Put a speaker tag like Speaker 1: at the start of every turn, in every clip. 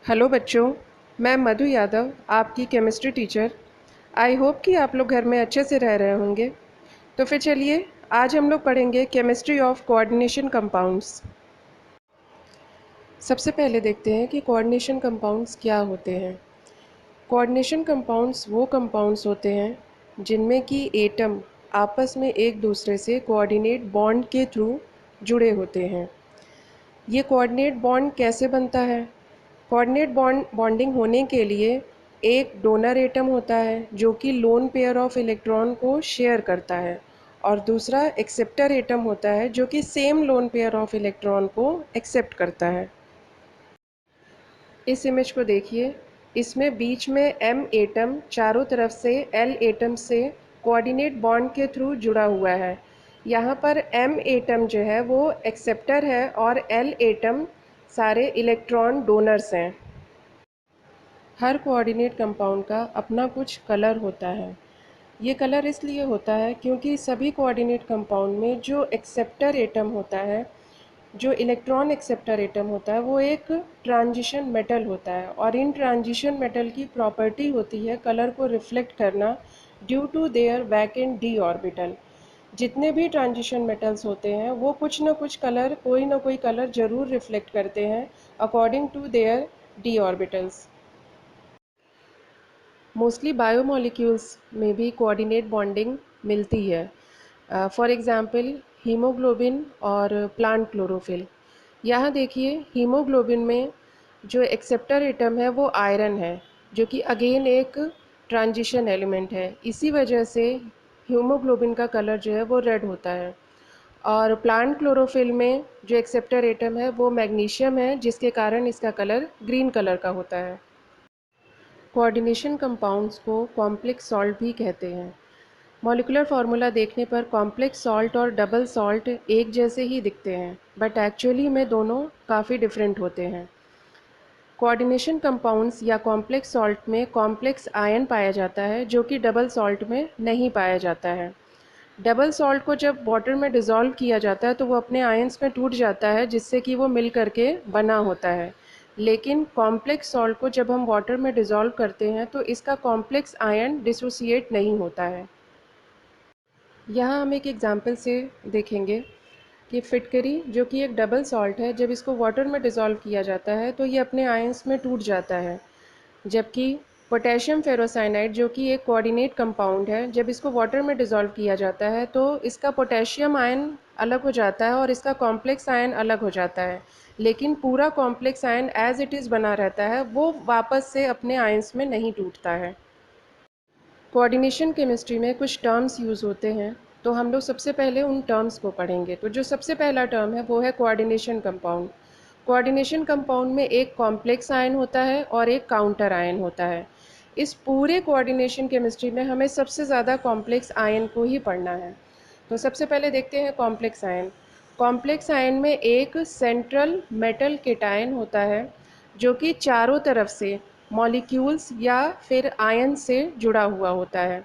Speaker 1: Hello बच्चों, मैं मधु यादव, आपकी केमिस्ट्री टीचर। आई होप कि आप लोग घर में अच्छे से रह रहे होंगे। तो फिर चलिए, आज हम लोग पढ़ेंगे केमिस्ट्री ऑफ कोऑर्डिनेशन कंपाउंड्स। सबसे पहले देखते हैं कि कोऑर्डिनेशन कंपाउंड्स क्या होते हैं। कोऑर्डिनेशन कंपाउंड्स वो कंपाउंड्स होते हैं जिनमें कि एटम आपस में एक दूसरे से कोऑर्डिनेट बॉन्ड के थ्रू जुड़े होते हैं। ये कोऑर्डिनेट बॉन्ड कैसे बनता है? कोऑर्डिनेट बॉन्डिंग होने के लिए एक डोनर एटम होता है जो कि लोन पेयर ऑफ इलेक्ट्रॉन को शेयर करता है, और दूसरा एक्सेप्टर एटम होता है जो कि same lone pair of electron को एक्सेप्ट करता है। इस इमेज को देखिए, इसमें बीच में एम एटम चारों तरफ से एल एटम से कोऑर्डिनेट बॉन्ड के थ्रू जुड़ा हुआ है। यहाँ पर एम एटम जो है वो एक्सेप्टर है और एल एटम सारे इलेक्ट्रॉन डोनर्स हैं। हर कोऑर्डिनेट कंपाउंड का अपना कुछ कलर होता है। ये कलर इसलिए होता है क्योंकि सभी कोऑर्डिनेट कंपाउंड में जो एक्सेप्टर एटम होता है, जो इलेक्ट्रॉन एक्सेप्टर एटम होता है, वो एक ट्रांजिशन मेटल होता है, और इन ट्रांजिशन मेटल की प्रॉपर्टी होती है कलर को रिफ्लेक्ट करना due to their back and d orbital. जितने भी ट्रांजिशन मेटल्स होते हैं वो कुछ ना कुछ कलर, कोई ना कोई कलर ज़रूर रिफ्लेक्ट करते हैं according to their d orbitals. Mostly biomolecules में भी कोऑर्डिनेट बॉन्डिंग मिलती है। फॉर एग्जांपल हीमोग्लोबिन और प्लांट क्लोरोफिल। यहाँ देखिए, हीमोग्लोबिन में जो एक्सेप्टर एटम है वो आयरन है, जो कि अगेन एक ट्रांजिशन एलिमेंट है। इसी वजह से हीमोग्लोबिन का कलर जो है वो रेड होता है। और प्लांट क्लोरोफिल में जो एक्सेप्टर एटम है वो मैग्नीशियम है, जिसके कारण इसका कलर ग्रीन कलर का होता है। कोऑर्डिनेशन कंपाउंड्स को कॉम्प्लेक्स सॉल्ट भी कहते हैं। मॉलिक्यूलर फार्मूला देखने पर कॉम्प्लेक्स सॉल्ट और डबल सॉल्ट एक जैसे ही दिखते हैं, बट एक्चुअली में दोनों काफ़ी डिफरेंट होते हैं। कोऑर्डिनेशन कंपाउंड्स या कॉम्प्लेक्स सॉल्ट में कॉम्प्लेक्स आयन पाया जाता है जो कि डबल सॉल्ट में नहीं पाया जाता है। डबल सॉल्ट को जब वाटर में डिज़ोल्व किया जाता है तो वो अपने आयंस में टूट जाता है, जिससे कि वो मिल करके बना होता है। लेकिन कॉम्प्लेक्स सॉल्ट को जब हम वाटर में डिज़ोल्व करते हैं तो इसका कॉम्प्लेक्स आयन डिसोसिएट नहीं होता है। यहाँ हम एक एग्जांपल से देखेंगे कि फिटकरी, जो कि एक डबल सॉल्ट है, जब इसको वाटर में डिज़ोल्व किया जाता है तो ये अपने आयंस में टूट जाता है। जबकि पोटेशियम फेरोसाइनाइड, जो कि एक कोऑर्डिनेट कंपाउंड है, जब इसको वाटर में डिज़ोल्व किया जाता है तो इसका पोटेशियम आयन अलग हो जाता है और इसका कॉम्प्लेक्स आयन अलग हो जाता है, लेकिन पूरा complex ion as it is बना रहता है, वो वापस से अपने आयंस में नहीं टूटता है। कोऑर्डिनेशन केमिस्ट्री में कुछ टर्म्स यूज़ होते हैं, तो हम लोग सबसे पहले उन टर्म्स को पढ़ेंगे। तो जो सबसे पहला टर्म है वो है कोऑर्डिनेशन कंपाउंड। कोऑर्डिनेशन कंपाउंड में एक कॉम्प्लेक्स आयन होता है और एक काउंटर आयन होता है। इस पूरे कोऑर्डिनेशन केमिस्ट्री में हमें सबसे ज़्यादा कॉम्प्लेक्स आयन को ही पढ़ना है। तो सबसे पहले देखते हैं कॉम्प्लेक्स आयन। कॉम्प्लेक्स आयन में एक सेंट्रल मेटल केटायन होता है जो कि चारों तरफ से मॉलिक्यूल्स या फिर आयन से जुड़ा हुआ होता है।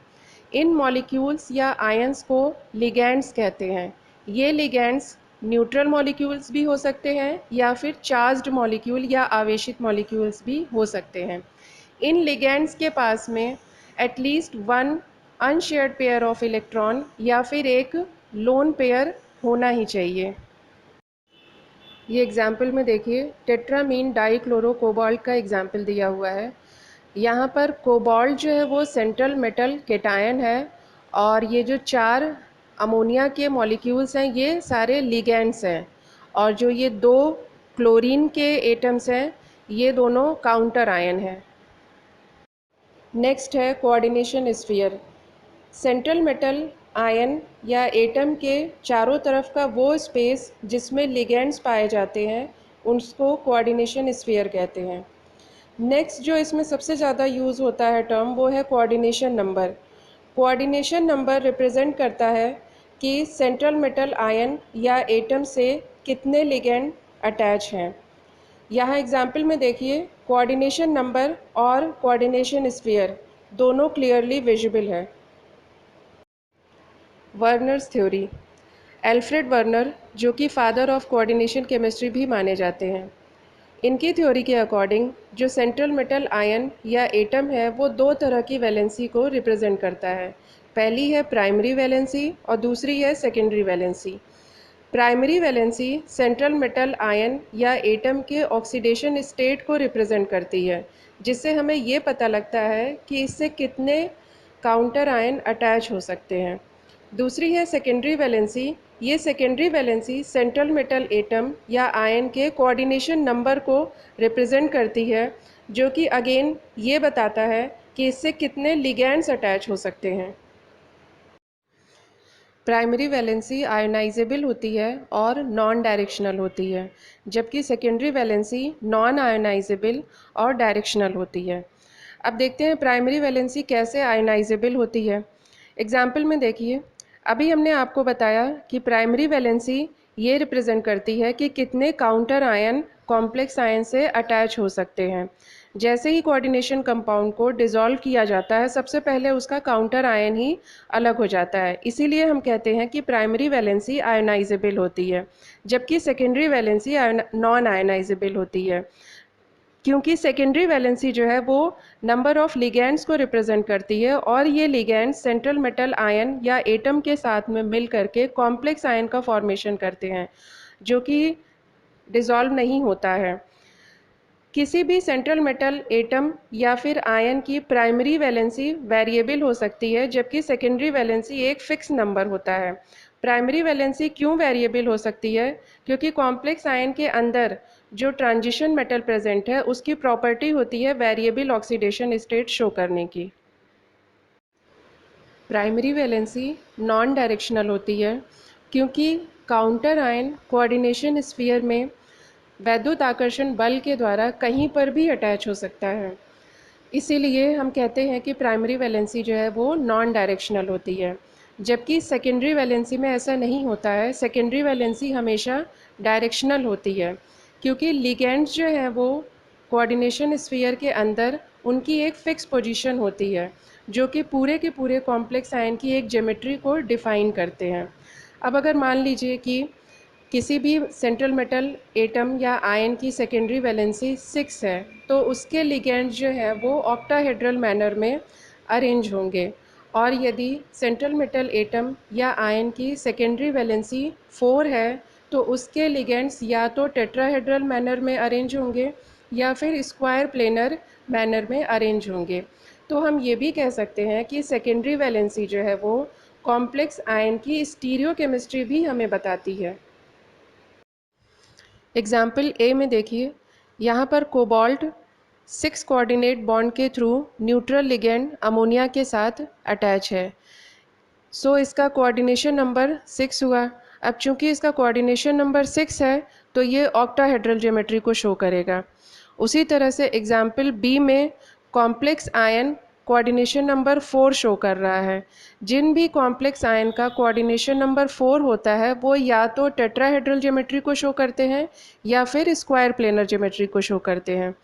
Speaker 1: इन मॉलिक्यूल्स या आयंस को लिगैंड्स कहते हैं। ये लिगैंड्स न्यूट्रल मॉलिक्यूल्स भी हो सकते हैं या फिर चार्ज्ड मॉलिक्यूल या आवेशित मॉलिक्यूल्स भी हो सकते हैं। इन लिगैंड्स के पास में at least one unshared pair of electron या फिर एक लोन पेयर होना ही चाहिए। ये एग्जाम्पल में देखिए, टेट्रामीन डाइक्लोरो कोबाल्ट का एग्जाम्पल दिया हुआ है। यहाँ पर कोबाल्ट जो है वो सेंट्रल मेटल केटायन है, और ये जो चार अमोनिया के मॉलिक्यूल्स हैं ये सारे लिगैंड्स हैं, और जो ये दो क्लोरीन के एटम्स हैं ये दोनों काउंटर आयन हैं। नेक्स्ट है coordination sphere. Central metal ion या एटम के चारों तरफ का वो स्पेस जिसमें लिगैंड्स पाए जाते हैं उसको कोऑर्डिनेशन स्फीयर कहते हैं। नेक्स्ट जो इसमें सबसे ज़्यादा यूज़ होता है टर्म, वो है coordination number. Coordination number represent करता है कि सेंट्रल मेटल आयन या एटम से कितने लिगैंड अटैच हैं। यहाँ एग्जाम्पल में देखिए, कोऑर्डिनेशन नंबर और कोऑर्डिनेशन स्फीयर दोनों क्लियरली विजिबल है। Werner's theory. एल्फ्रेड वर्नर, जो कि फादर ऑफ कोऑर्डिनेशन केमिस्ट्री भी माने जाते हैं, इनकी थ्योरी के अकॉर्डिंग जो सेंट्रल मेटल आयन या एटम है वो दो तरह की वैलेंसी को रिप्रेजेंट करता है। पहली है प्राइमरी वैलेंसी और दूसरी है secondary valency. Primary valency central metal ion या एटम के ऑक्सीडेशन स्टेट को रिप्रेजेंट करती है, जिससे हमें ये पता लगता है कि इससे कितने काउंटर आयन अटैच हो सकते हैं। दूसरी है सेकेंडरी वैलेंसी। ये secondary valency central metal atom या आयन के कोऑर्डिनेशन नंबर को रिप्रेजेंट करती है, जो कि अगेन ये बताता है कि इससे कितने लिगैंड्स अटैच हो सकते हैं। प्राइमरी वैलेंसी आयोनाइजेबल होती है और नॉन डायरेक्शनल होती है, जबकि सेकेंडरी वैलेंसी नॉन आयोनाइजेबल और डायरेक्शनल होती है। अब देखते हैं प्राइमरी वैलेंसी कैसे आयोनाइजेबल होती है। एग्जाम्पल में देखिए, अभी हमने आपको बताया कि प्राइमरी वैलेंसी ये रिप्रेजेंट करती है कि कितने काउंटर आयन कॉम्प्लेक्स आयन से अटैच हो सकते हैं। जैसे ही कोऑर्डिनेशन कंपाउंड को डिसॉल्व किया जाता है, सबसे पहले उसका काउंटर आयन ही अलग हो जाता है। इसीलिए हम कहते हैं कि प्राइमरी वैलेंसी आयोनाइजेबल होती है, जबकि सेकेंडरी वैलेंसी नॉन आयोनाइजेबल होती है, क्योंकि सेकेंडरी वैलेंसी जो है वो नंबर ऑफ लिगैंड्स को रिप्रेजेंट करती है और ये लिगैंड्स सेंट्रल मेटल आयन या एटम के साथ में मिल करके कॉम्प्लेक्स आयन का फॉर्मेशन करते हैं, जो कि डिसॉल्व नहीं होता है। किसी भी सेंट्रल मेटल एटम या फिर आयन की प्राइमरी वैलेंसी वेरिएबल हो सकती है, जबकि सेकेंडरी वैलेंसी एक फिक्स नंबर होता है। प्राइमरी वैलेंसी क्यों वेरिएबल हो सकती है? क्योंकि कॉम्प्लेक्स आयन के अंदर जो ट्रांजिशन मेटल प्रेजेंट है उसकी प्रॉपर्टी होती है वेरिएबल ऑक्सीडेशन स्टेट शो करने की। प्राइमरी वैलेंसी नॉन डायरेक्शनल होती है, क्योंकि काउंटर आयन कोऑर्डिनेशन स्फीयर में वैद्युत आकर्षण बल के द्वारा कहीं पर भी अटैच हो सकता है। इसीलिए हम कहते हैं कि प्राइमरी वैलेंसी जो है वो नॉन डायरेक्शनल होती है, जबकि सेकेंडरी वैलेंसी में ऐसा नहीं होता है। सेकेंडरी वैलेंसी हमेशा डायरेक्शनल होती है, क्योंकि लिगैंड्स जो हैं वो कोऑर्डिनेशन स्फीयर के अंदर उनकी एक फ़िक्स पोजीशन होती है, जो कि पूरे के पूरे कॉम्प्लेक्स आयन की एक ज्योमेट्री को डिफ़ाइन करते हैं। अब अगर मान लीजिए कि किसी भी सेंट्रल मेटल एटम या आयन की सेकेंडरी वैलेंसी 6 है, तो उसके लिगैंड्स जो है वो ऑक्टाहेड्रल मैनर में अरेंज होंगे। और यदि सेंट्रल मेटल एटम या आयन की सेकेंडरी वैलेंसी 4 है, तो उसके लिगैंड्स या तो टेट्राहेड्रल मैनर में अरेंज होंगे या फिर स्क्वायर प्लेनर मैनर में अरेंज होंगे। तो हम ये भी कह सकते हैं कि सेकेंडरी वैलेंसी जो है वो कॉम्प्लेक्स आयन की स्टीरियो केमिस्ट्री भी हमें बताती है। एग्जाम्पल ए में देखिए, यहाँ पर कोबाल्ट 6 कोऑर्डिनेट बॉन्ड के थ्रू न्यूट्रल लिगेंड अमोनिया के साथ अटैच है। सो इसका कोऑर्डिनेशन नंबर 6 हुआ। अब चूंकि इसका कोऑर्डिनेशन नंबर 6 है, तो ये ऑक्टाहेड्रल ज्योमेट्री को शो करेगा। उसी तरह से एग्जाम्पल बी में complex ion coordination number 4 show कर रहा है। जिन भी कॉम्प्लेक्स आयन का कोऑर्डिनेशन नंबर 4 होता है वो या तो टेट्राहेड्रल ज्योमेट्री को शो करते हैं या फिर स्क्वायर प्लेनर ज्योमेट्री को शो करते हैं।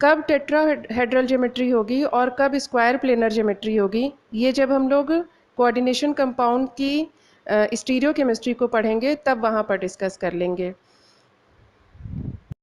Speaker 1: कब टेट्राहेड्रल ज्योमेट्री होगी और कब स्क्वायर प्लेनर ज्योमेट्री होगी, ये जब हम लोग कोऑर्डिनेशन कंपाउंड की स्टीरियो केमिस्ट्री को पढ़ेंगे तब वहाँ पर डिस्कस कर लेंगे।